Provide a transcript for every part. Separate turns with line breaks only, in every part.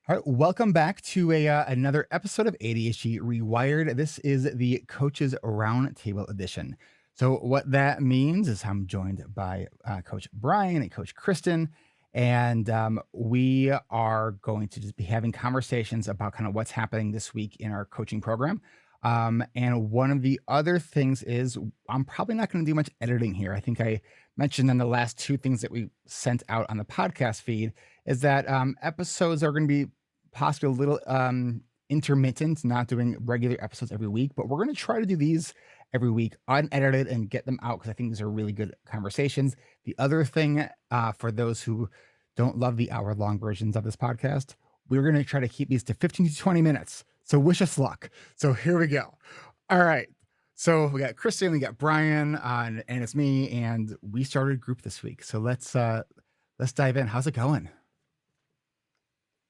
All right, welcome back to another episode of ADHD Rewired. This is the Coaches Roundtable edition. So, what that means is I'm joined by Coach Brian and Coach Kristen, and we are going to just be having conversations about kind of what's happening this week in our coaching program. And one of the other things is I'm probably not going to do much editing here. I think I mentioned in the last two things that we sent out on the podcast feed is that episodes are going to be possibly a little intermittent, not doing regular episodes every week, but we're going to try to do these every week unedited and get them out because I think these are really good conversations. The other thing, for those who don't love the hour-long versions of this podcast, we're going to try to keep these to 15 to 20 minutes. So wish us luck. So here we go. All right. So we got Kristen, we got Brian, and it's me, and we started a group this week. So let's dive in. How's it going?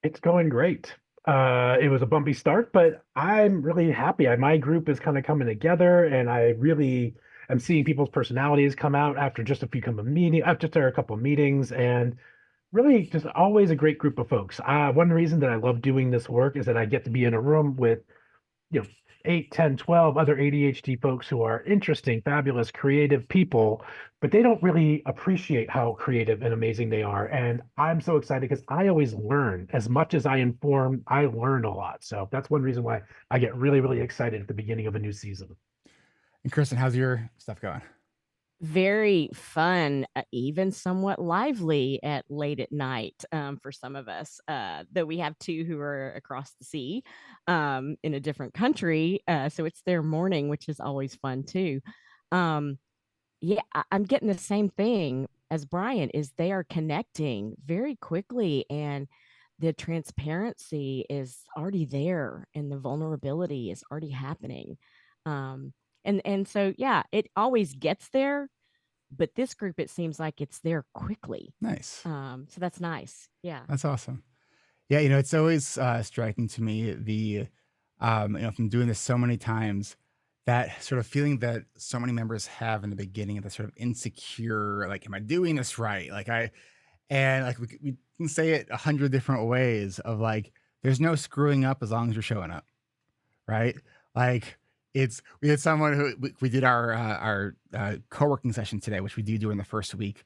It's going great. It was a bumpy start, but I'm really happy. My group is kind of coming together, and I really am seeing people's personalities come out after just after a couple of meetings, and really just always a great group of folks. One reason that I love doing this work is that I get to be in a room with you know 8, 10, 12 other ADHD folks who are interesting, fabulous, creative people, but they don't really appreciate how creative and amazing they are. And I'm so excited because I always learn as much as I inform. I learn a lot, so that's one reason why I get really, really excited at the beginning of a new season.
And Kristen, how's your stuff going?
Very fun, even somewhat lively at late at night for some of us. Though we have two who are across the sea in a different country, so it's their morning, which is always fun too. Um, yeah, I'm getting the same thing as Brian. Is they are connecting very quickly, and the transparency is already there, and the vulnerability is already happening. Um, and so yeah, it always gets there, but this group, it seems like it's there quickly.
Nice.
So that's nice. Yeah.
That's awesome. Yeah, it's always striking to me from doing this so many times, that sort of feeling that so many members have in the beginning, the sort of insecure, like, am I doing this right? Like we can say it 100 different ways of like, there's no screwing up as long as you're showing up, right? Like we had someone who we did our co-working session today, which we do during the first week.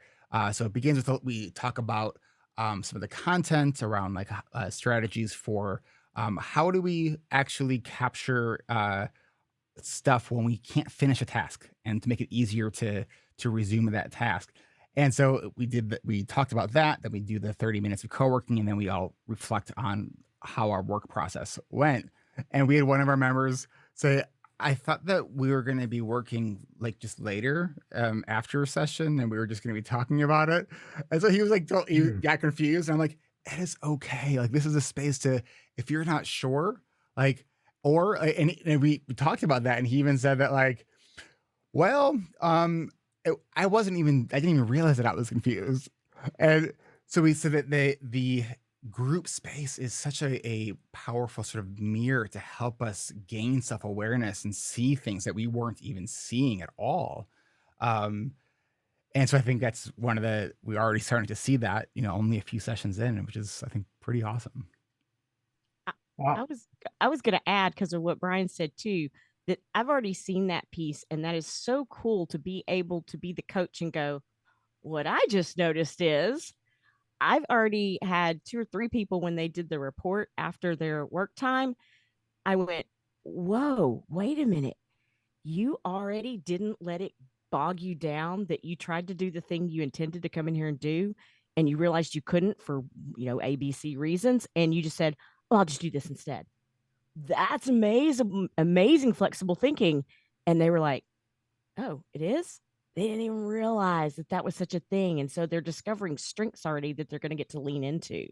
So it begins with we talk about some of the content around like strategies for how do we actually capture stuff when we can't finish a task, and to make it easier to resume that task. And so we talked about that. Then we do the 30 minutes of co-working, and then we all reflect on how our work process went. And we had one of our members say, I thought that we were going to be working like just later after a session, and we were just going to be talking about it. And so he was like, he
Mm.
got confused. And I'm like, it is okay. Like, this is a space to, if you're not sure, like, and we talked about that. And he even said that, like, well, I didn't even realize that I was confused. And so we said that the group space is such a powerful sort of mirror to help us gain self-awareness and see things that we weren't even seeing at all. Um, and so I think that's we're already starting to see that, only a few sessions in, which is, I think, pretty awesome.
I, I
Wow.
was I was gonna add, because of what Brian said too, that I've already seen that piece, and that is so cool to be able to be the coach and go, what I just noticed is I've already had two or three people when they did the report after their work time. I went, whoa, wait a minute. You already didn't let it bog you down that you tried to do the thing you intended to come in here and do, and you realized you couldn't for ABC reasons, and you just said, well, I'll just do this instead. That's amazing flexible thinking. And they were like, oh, it is. They didn't even realize that that was such a thing, and so they're discovering strengths already that they're going to get to lean into.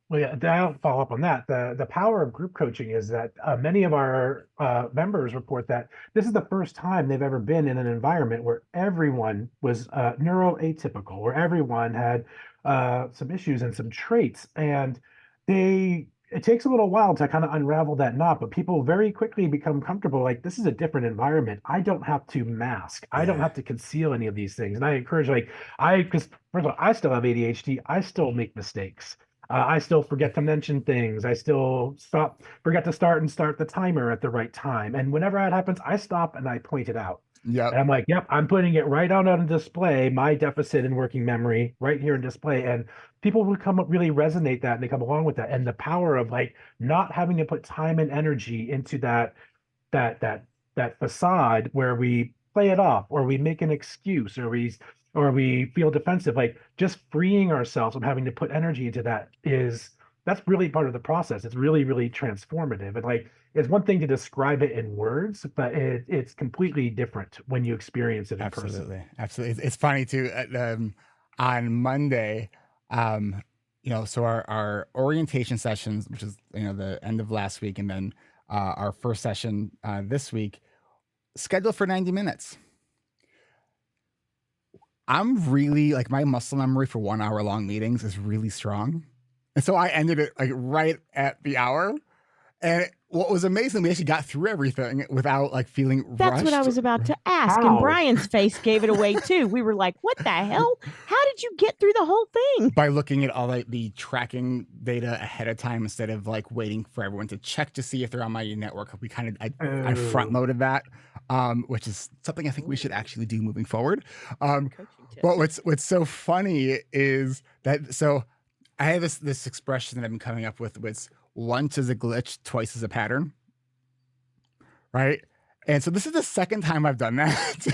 Well, yeah, I'll follow up on that. The power of group coaching is that many of our members report that this is the first time they've ever been in an environment where everyone was neuroatypical, where everyone had some issues and some traits, and it takes a little while to kind of unravel that knot, but people very quickly become comfortable. Like, this is a different environment. I don't have to mask. I don't
Yeah.
have to conceal any of these things. And I encourage, because first of all, I still have ADHD. I still make mistakes. I still forget to mention things. I still forget to start the timer at the right time. And whenever that happens, I stop and I point it out.
Yep.
And I'm like, yep, I'm putting it right out on display, my deficit in working memory right here in display. And people would come up really resonate that and they come along with that. And the power of like not having to put time and energy into that that that facade where we play it off or we make an excuse or we feel defensive, like just freeing ourselves from having to put energy into that is that's really part of the process. It's really really transformative. And like it's one thing to describe it in words, but it's completely different when you experience it in person.
Absolutely, absolutely. It's funny too. On Monday, so our orientation sessions, which is the end of last week, and then our first session this week, scheduled for 90 minutes. I'm really like my muscle memory for 1 hour long meetings is really strong, and so I ended it like right at the hour. And what was amazing, we actually got through everything without like feeling
That's what I
rushed.
was about to ask. And
How?
Brian's face gave it away too. We were like, what the hell? How did you get through the whole thing?
By looking at all like the tracking data ahead of time instead of like waiting for everyone to check to see if they're on my network. We kind of I front
Oh,
loaded that, which is something I think we should actually do moving forward. Um,
Coaching tip.
but what's so funny is that I have this expression that I've been coming up with, which once is a glitch, twice is a pattern, right? And so this is the second time I've done that.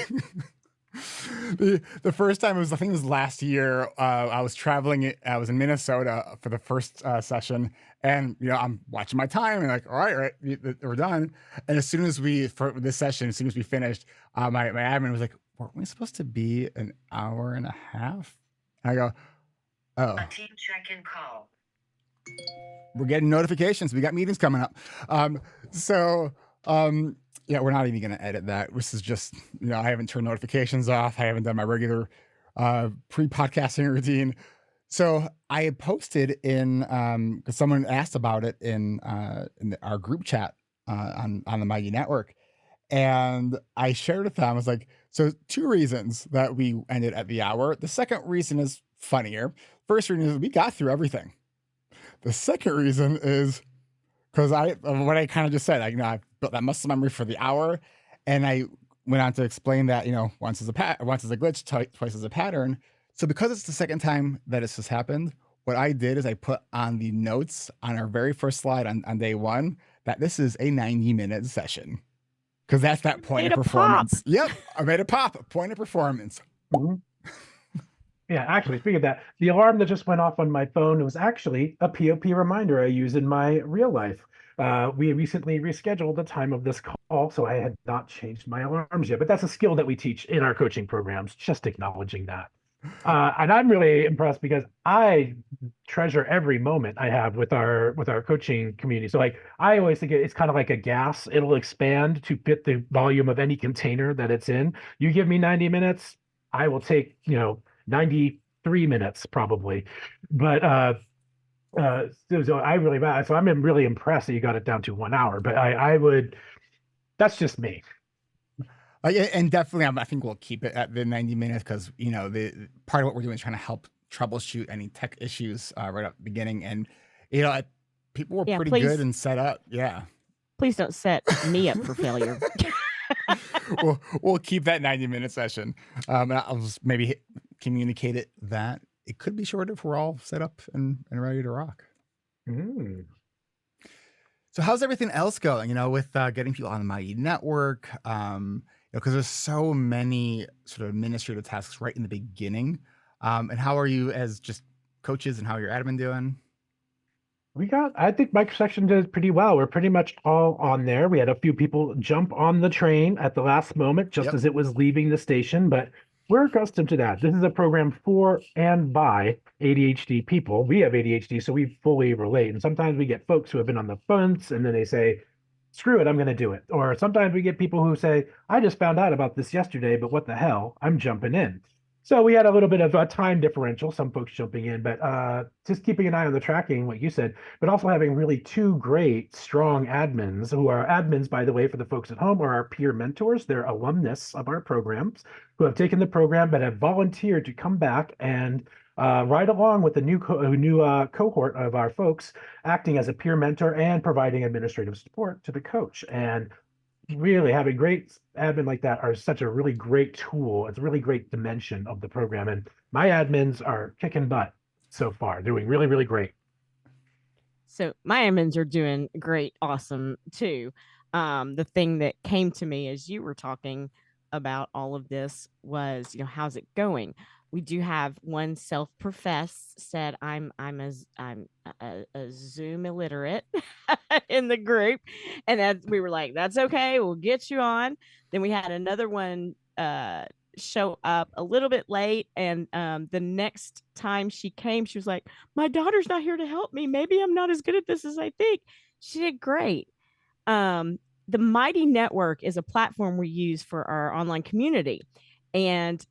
The first time I think it was last year. I was traveling. I was in Minnesota for the first session, and I'm watching my time and like, all right, we're done. And as soon as for this session, as soon as we finished, my admin was like, "Weren't we supposed to be an hour and a half?" And I go, "Oh,
A team check-in call.
we're getting notifications. We got meetings coming up." So yeah, we're not even going to edit that. This is just, I haven't turned notifications off. I haven't done my regular pre-podcasting routine. So I had posted in because someone asked about it in our group chat on the Mighty Network, and I shared with them. I was like, so 2 reasons that we ended at the hour. The second reason is funnier. First reason is we got through everything. The second reason is because what I kind of just said, I built that muscle memory for the hour, and I went on to explain that once is a glitch, twice is a pattern. So because it's the second time that this has happened, what I did is I put on the notes on our very first slide on day one that this is a 90-minute session because that's that point
Made
of
a pop.
performance. Yep, I made a pop, point of performance.
mhm. Yeah, actually, speaking of that, the alarm that just went off on my phone was actually a POP reminder I use in my real life. We recently rescheduled the time of this call, so I had not changed my alarms yet. But that's a skill that we teach in our coaching programs, just acknowledging that. And I'm really impressed because I treasure every moment I have with our coaching community. So like I always think it's kind of like a gas. It'll expand to fit the volume of any container that it's in. You give me 90 minutes, I will take, 93 minutes probably. But so I really so I'm really impressed that you got it down to 1 hour. But I would that's just me.
And definitely, I think we'll keep it at the 90 minutes because the part of what we're doing is trying to help troubleshoot any tech issues right at the beginning, and people were
Yeah,
pretty
please.
good and set up. Yeah,
Please don't set me up for failure.
we'll keep that 90-minute session. And I'll just maybe communicate it that it could be shorter if we're all set up and ready to rock.
Mm.
So how's everything else going? With getting people on the Mighty Network, because there's so many sort of administrative tasks right in the beginning. And how are you as just coaches, and how are your admin doing?
I think microsection did pretty well. We're pretty much all on there. We had a few people jump on the train at the last moment, just
Yep.
as it was leaving the station, but we're accustomed to that. This is a program for and by ADHD people. We have ADHD, so we fully relate. And sometimes we get folks who have been on the fence and then they say, screw it, I'm going to do it. Or sometimes we get people who say, I just found out about this yesterday, but what the hell? I'm jumping in. So we had a little bit of a time differential, some folks jumping in, but just keeping an eye on the tracking, what you said, but also having really two great, strong admins who are admins, by the way, for the folks at home, are our peer mentors. They're alumnus of our programs who have taken the program but have volunteered to come back and right along with the new cohort of our folks, acting as a peer mentor and providing administrative support to the coach. And really having great admin like that are such a really great tool. It's a really great dimension of the program. And my admins are kicking butt so far, doing really, really great.
So my admins are doing great, awesome too. The thing that came to me as you were talking about all of this was, how's it going? We do have one self-professed said I'm a Zoom illiterate in the group, and that we were like, that's okay, we'll get you on. Then we had another one show up a little bit late, and the next time she came, she was like, my daughter's not here to help me. Maybe I'm not as good at this as I think. She did great. The Mighty Network is a platform we use for our online community. And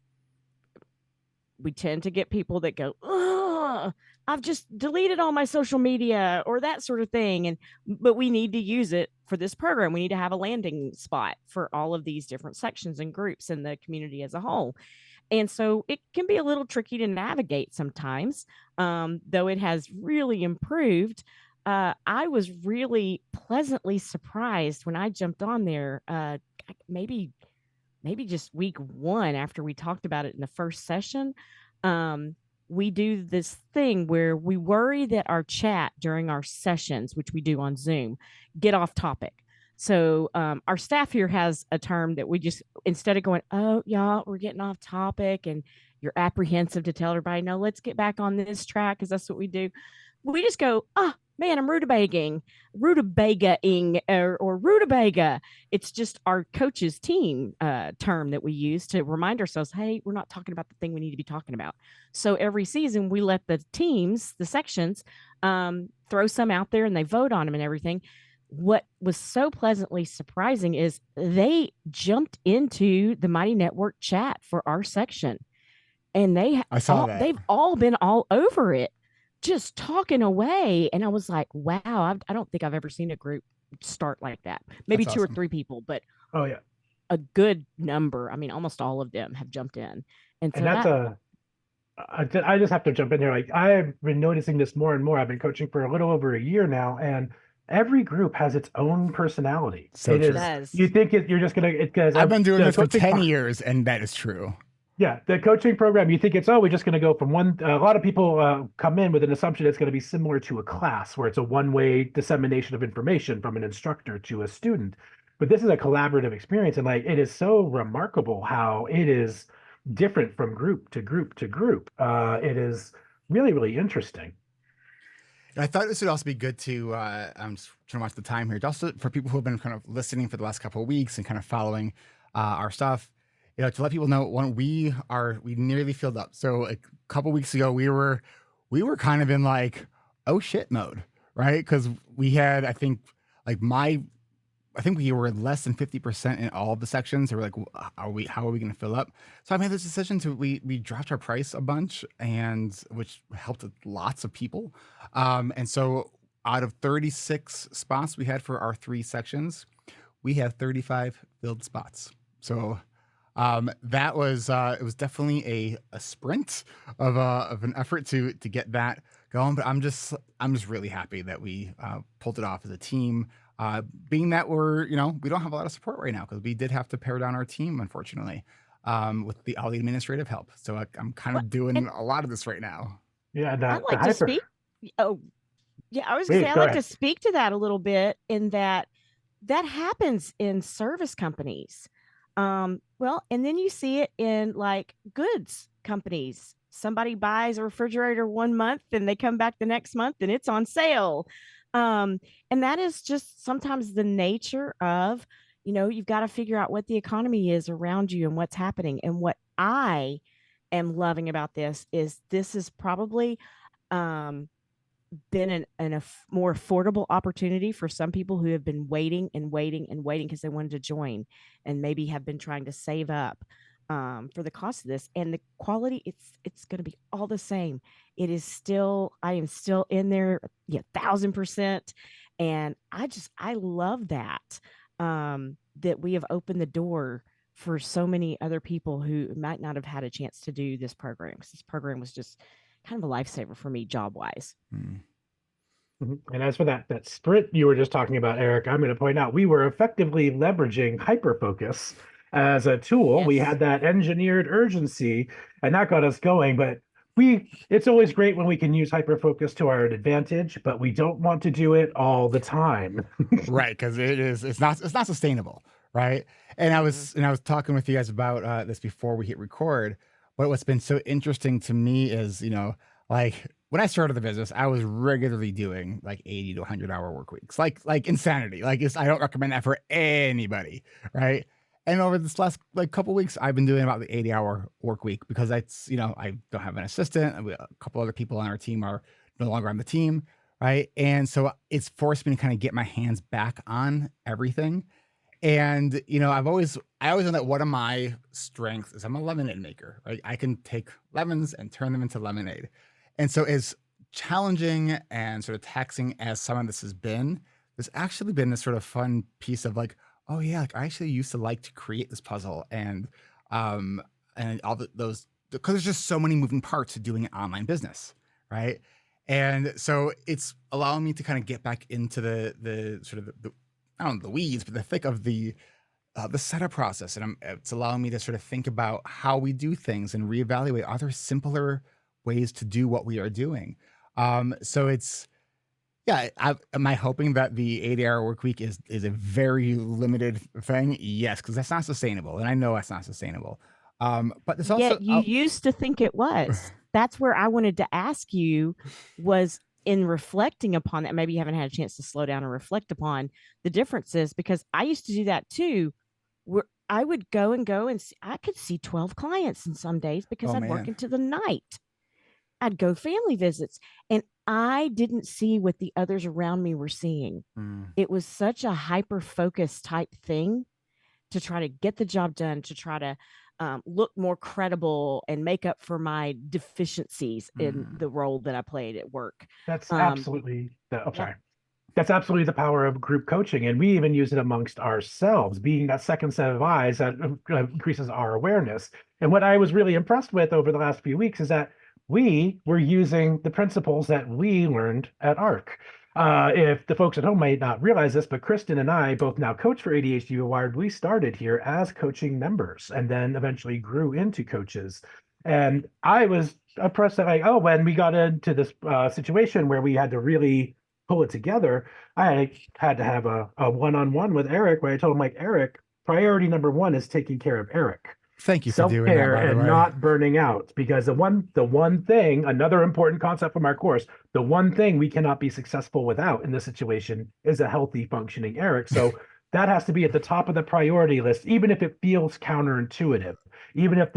we tend to get people that go, oh, I've just deleted all my social media or that sort of thing. But we need to use it for this program. We need to have a landing spot for all of these different sections and groups in the community as a whole. And so it can be a little tricky to navigate sometimes, though it has really improved. I was really pleasantly surprised when I jumped on there, maybe just week one after we talked about it in the first session. We do this thing where we worry that our chat during our sessions, which we do on Zoom, get off topic. So our staff here has a term that we just, instead of going, oh, y'all, we're getting off topic and you're apprehensive to tell everybody, no, let's get back on this track because that's what we do. We just go, oh, man, I'm rutabaga-ing or rutabaga. It's just our coaches team term that we use to remind ourselves, hey, we're not talking about the thing we need to be talking about. So every season we let the teams, the sections, throw some out there and they vote on them and everything. What was so pleasantly surprising is they jumped into the Mighty Network chat for our section, and
I saw that.
they've all been all over it, just talking away. And I was like, wow, I don't think I've ever seen a group start like that. Maybe
That's
two or
awesome.
three people, but
Oh yeah.
a good number. I mean, almost all of them have jumped in. And
And
so
that's I just have to jump in here. Like I've been noticing this more and more. I've been coaching for a little over a year now, and every group has its own personality.
So
It
it
true.
is you
does.
think you're just gonna it because
I've been doing
the
this for
coaching
10 years, and that is true.
yeah, the coaching program, you think it's, oh, we're just going to go from one. A lot of people come in with an assumption it's going to be similar to a class where it's a one-way dissemination of information from an instructor to a student. But this is a collaborative experience. And like, it is so remarkable how it is different from group to group to group. It is really, really interesting.
And I thought this would also be good to, I'm just trying to watch the time here, also for people who have been kind of listening for the last couple of weeks and kind of following our stuff, to let people know, we nearly filled up. So a couple weeks ago, we were kind of in like, oh shit mode, right? Because we had, I think we were less than 50% in all of the sections. So we're like, how are we going to fill up? So I made this decision we dropped our price a bunch, and which helped lots of people. And so out of 36 spots we had for our 3 sections, we have 35 filled spots. So that was it was definitely a sprint of an effort to get that going. But I'm just really happy that we pulled it off as a team. Being that we don't have a lot of support right now because we did have to pare down our team, unfortunately, with all the administrative help. So I'm kind
What?
of
And
doing a lot of this right now.
Yeah,
I'd
the
like to
hyper.
speak. Oh, yeah, I was gonna say
Please
I'd
go
like to
ahead.
speak to that a little bit in that happens in service companies. Well, and then you see it in like goods companies. Somebody buys a refrigerator 1 month and they come back the next month and it's on sale. Um, and that is just sometimes the nature of, you've got to figure out what the economy is around you and what's happening. And what I am loving about this is probably um been a more affordable opportunity for some people who have been waiting and waiting and waiting because they wanted to join and maybe have been trying to save up for the cost of this. And the quality, it's going to be all the same. It is still, I am still in there, yeah, 1,000%. And I love that, that we have opened the door for so many other people who might not have had a chance to do this program, because this program was just kind of a lifesaver for me job wise.
Mm.
And as for that sprint you were just talking about, Eric, I'm going to point out we were effectively leveraging hyperfocus as a tool. We
Yes.
had that engineered urgency, and that got us going. But it's always great when we can use hyperfocus to our advantage, but we don't want to do it all the time.
Right, because it's not sustainable, right? And
Mm-mm.
I was talking with you guys about this before we hit record. But what's been so interesting to me is, like when I started the business, I was regularly doing like 80 to 100-hour work weeks, like insanity. I don't recommend that for anybody, right? And over this last like couple weeks, I've been doing about the 80-hour work week because I don't have an assistant. And a couple other people on our team are no longer on the team, right? And so it's forced me to kind of get my hands back on everything. And I always know that one of my strengths is I'm a lemonade maker, right? I can take lemons and turn them into lemonade. And so as challenging and sort of taxing as some of this has been, there's actually been this sort of fun piece of like, oh yeah, like I actually used to like to create this puzzle um and all those, because there's just so many moving parts to doing an online business, right? And so it's allowing me to kind of get back into the sort of the I don't know, the weeds, but the thick of the setup process, and it's allowing me to sort of think about how we do things and reevaluate, are there simpler ways to do what we are doing? So it's yeah. Am I hoping that the 80-hour work week is a very limited thing? Yes, because that's not sustainable, and I know that's not sustainable. But there's also
Yet you used to think it was. That's where I wanted to ask you was in reflecting upon that. Maybe you haven't had a chance to slow down and reflect upon the differences because I used to do that too. Where I would go and see, I could see 12 clients in some days because
oh
I'd work
man.
into the night. I'd go family visits and I didn't see what the others around me were seeing.
Mm,
It was such a hyper focused type thing to try to get the job done, to try to look more credible and make up for my deficiencies in
mm.
the role that I played at work.
That's
Um,
absolutely I'm
yeah,
sorry. That's absolutely the power of group coaching. And we even use it amongst ourselves, being that second set of eyes that increases our awareness. And what I was really impressed with over the last few weeks is that we were using the principles that we learned at ARC. If the folks at home might not realize this, but Kristen and I both now coach for ADHD Wired. We started here as coaching members and then eventually grew into coaches. And I was impressed that, like, oh, when we got into this situation where we had to really pull it together, I had to have a one-on-one with Eric where I told him, like, Eric, priority number one is taking care of Eric,
Thank you for doing that,
self-care
by the
and
way.
not burning out. Because the one thing, another important concept from our course, the one thing we cannot be successful without in this situation is a healthy, functioning Eric. So that has to be at the top of the priority list, even if it feels counterintuitive. Even if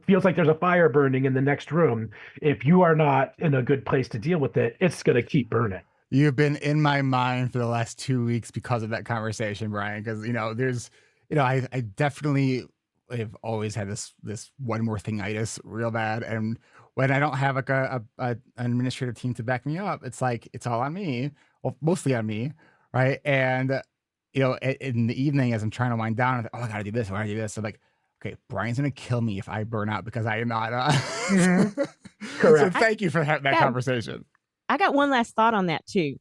feels like there's a fire burning in the next room, if you are not in a good place to deal with it, it's going to keep burning.
You've been in my mind for the last 2 weeks because of that conversation, Brian. Because I definitely have always had this one more thingitis real bad, and when I don't have like an administrative team to back me up, it's like it's all on me. Well, mostly on me, right? And in the evening as I'm trying to wind down, I'm like, oh, I gotta do this. I gotta do this. I'm like, okay, Brian's gonna kill me if I burn out because I am not.
Mhm.
So
Correct.
I
thank you for that
got
conversation.
I got one last thought on that too,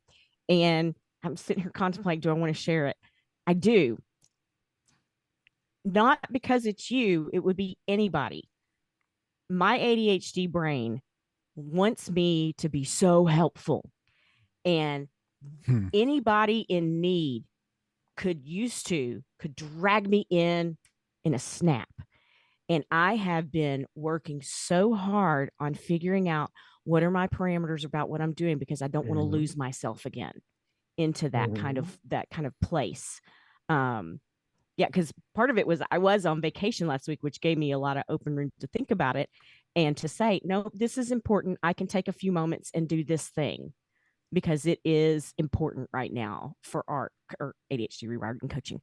and I'm sitting here contemplating: do I want to share it? I do, not because it's you. It would be anybody. My ADHD brain wants me to be so helpful, and
Hmm.
anybody in need could drag me in a snap. And I have been working so hard on figuring out what are my parameters about what I'm doing because I don't want to
Mhm.
lose myself again into
Mhm.
that kind of place. Um, yeah, because part of it was I was on vacation last week, which gave me a lot of open room to think about it and to say, no, this is important. I can take a few moments and do this thing because it is important right now for art or ADHD rewired and coaching.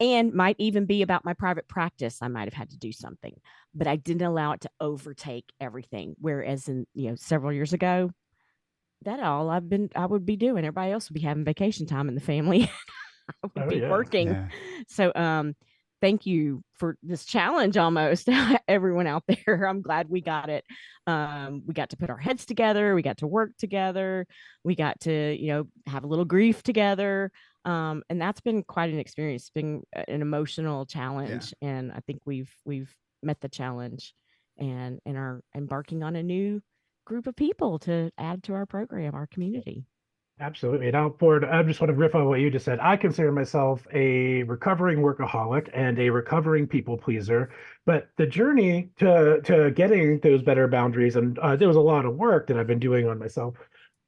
And might even be about my private practice. I might have had to do something, but I didn't allow it to overtake everything. Whereas in, several years ago, that all I would be doing. Everybody else would be having vacation time in the family. I would
Oh
be
yeah.
working.
Yeah.
So thank you for this challenge almost, everyone out there. I'm glad we got it. We got to put our heads together. We got to work together. We got to, have a little grief together. And that's been quite an experience. It's been an emotional
Yeah.
challenge. And I think we've met the challenge and are embarking on a new group of people to add to our program, our community.
Absolutely. Now, Ford, I just want to riff on what you just said. I consider myself a recovering workaholic and a recovering people pleaser. But the journey to getting those better boundaries, and there was a lot of work that I've been doing on myself.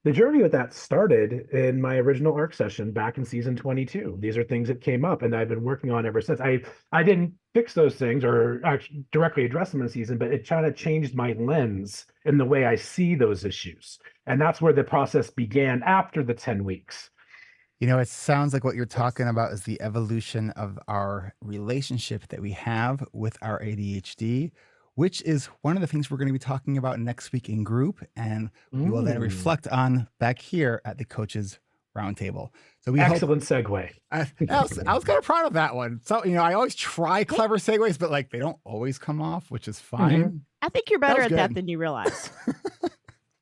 The journey with that started in my original ARC session back in season 22. These are things that came up and I've been working on ever since. I didn't fix those things or actually directly address them in season, but it kind of changed my lens in the way I see those issues. And that's where the process began after the 10 weeks.
It sounds like what you're talking about is the evolution of our relationship that we have with our ADHD, which is one of the things we're going to be talking about next week in group. And we will then
Mm,
reflect on back here at the coaches roundtable. So we hope.
excellent segue.
I was kind of proud of that one. So, I always try clever segues, but like they don't always come off, which is fine.
I think you're
That
better
was
at that
good.
than you realize.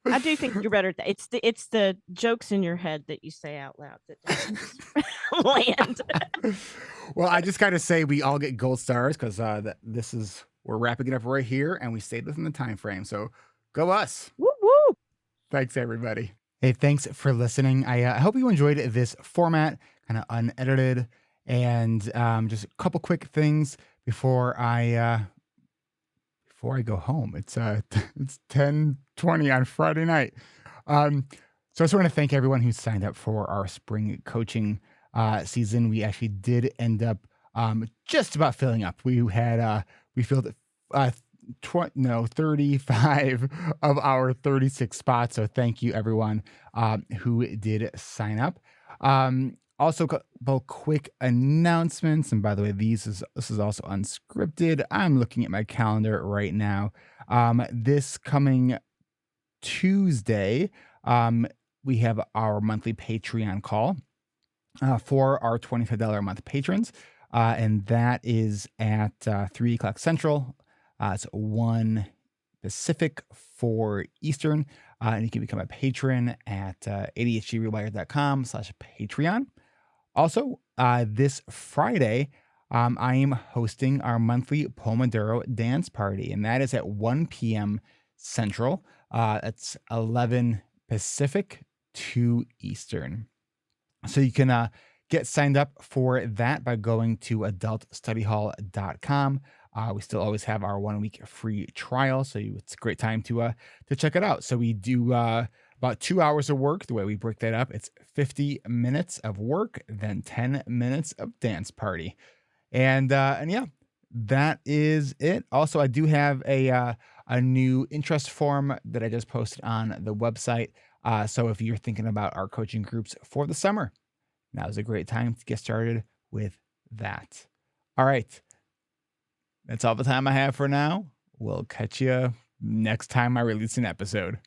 I do think you're better at that. It's the jokes in your head that you say out loud that don't land.
Well, I just got to say we all get gold stars because we're wrapping it up right here and we stayed within the time frame. So go us.
Woo woo.
Thanks, everybody. Hey, thanks for listening. I hope you enjoyed this format, kind of unedited, and just a couple quick things before I go home. It's it's 10:20 on Friday night. So I just want to thank everyone who signed up for our spring coaching season. We actually did end up just about filling up. We filled 35 of our 36 spots. So thank you everyone who did sign up. Also, couple quick announcements. And by the way, this is also unscripted. I'm looking at my calendar right now. This coming Tuesday, we have our monthly Patreon call for our $25 a month patrons. And that is at 3 o'clock Central. It's 1 Pacific, 4 Eastern. And you can become a patron at adhdrewired.com/Patreon. Also, this Friday, I am hosting our monthly Pomodoro dance party, and that is at 1 p.m. Central. It's 11 Pacific, 2 Eastern. So you can get signed up for that by going to adultstudyhall.com. We still always have our 1 week free trial, so it's a great time to check it out. So we do about 2 hours of work. The way we break that up, it's 50 minutes of work, then 10 minutes of dance party. And yeah, that is it. Also, I do have a new interest form that I just posted on the website. So if you're thinking about our coaching groups for the summer, now is a great time to get started with that. All right. That's all the time I have for now. We'll catch you next time I release an episode.